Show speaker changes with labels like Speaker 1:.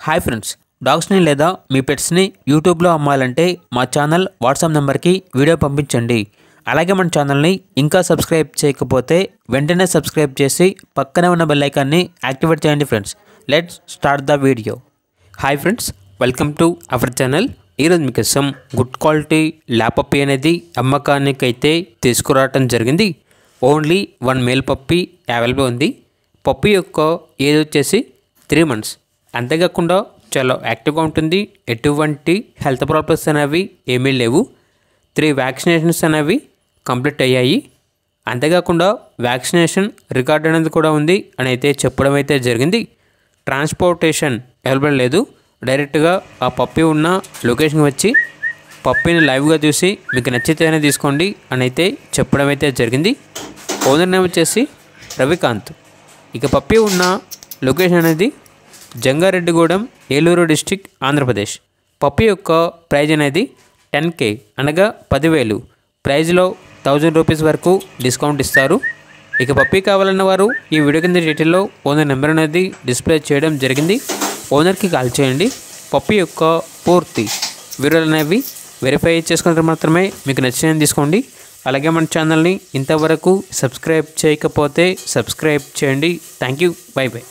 Speaker 1: Hi friends, డాగ్స్ని లేదా మీ పెట్స్ని యూట్యూబ్లో అమ్మాలంటే మా ఛానల్ వాట్సాప్ నెంబర్కి వీడియో పంపించండి. అలాగే మన ఛానల్ని ఇంకా సబ్స్క్రైబ్ చేయకపోతే వెంటనే సబ్స్క్రైబ్ చేసి పక్కనే ఉన్న బెల్ ఐకాన్ని యాక్టివేట్ చేయండి. Friends, let's start the video. Hi friends, welcome to our channel. ఈరోజు మీకోసం గుడ్ క్వాలిటీ ల్యాబ్ పప్పీ అనేది అమ్మకానికి అయితే తీసుకురావటం జరిగింది. ఓన్లీ 1 మేల్ పప్పీ అవైలబుల్ ఉంది. పప్పీ యొక్క ఏజ్ వచ్చేసి 3 months. అంతేకాకుండా చాలా యాక్టివ్గా ఉంటుంది. ఎటువంటి హెల్త్ ప్రాబ్లమ్స్ అనేవి ఏమీ లేవు. 3 వ్యాక్సినేషన్స్ అనేవి కంప్లీట్ అయ్యాయి. అంతేకాకుండా వ్యాక్సినేషన్ రికార్డ్ అనేది కూడా ఉంది అని అయితే చెప్పడం అయితే జరిగింది. ట్రాన్స్పోర్టేషన్ అవైలబుల్ లేదు. డైరెక్ట్గా ఆ పప్పీ ఉన్న లొకేషన్కి వచ్చి పప్పీని లైవ్గా చూసి మీకు నచ్చితేనే తీసుకోండి అని అయితే చెప్పడం అయితే జరిగింది. ఓనర్ నేమ్ వచ్చేసి రవికాంత్. ఇక పప్పీ ఉన్న లొకేషన్ అనేది జంగారెడ్డిగూడెం, ఏలూరు డిస్టిక్, ఆంధ్రప్రదేశ్. పప్పీ యొక్క ప్రైజ్ అనేది 10K అనగా 10,000. ప్రైజ్లో 1000 రూపీస్ వరకు డిస్కౌంట్ ఇస్తారు. ఇక పప్పీ కావాలన్న వారు ఈ వీడియో కింద డీటెయిల్లో ఓనర్ నెంబర్ అనేది డిస్ప్లే చేయడం జరిగింది. ఓనర్కి కాల్ చేయండి. పప్పీ యొక్క పూర్తి వివరాలు అనేవి వెరిఫై చేసుకున్నట్టు మాత్రమే మీకు నచ్చిన తీసుకోండి. అలాగే మన ఛానల్ని ఇంతవరకు సబ్స్క్రైబ్ చేయకపోతే సబ్స్క్రైబ్ చేయండి. Thank you. By by.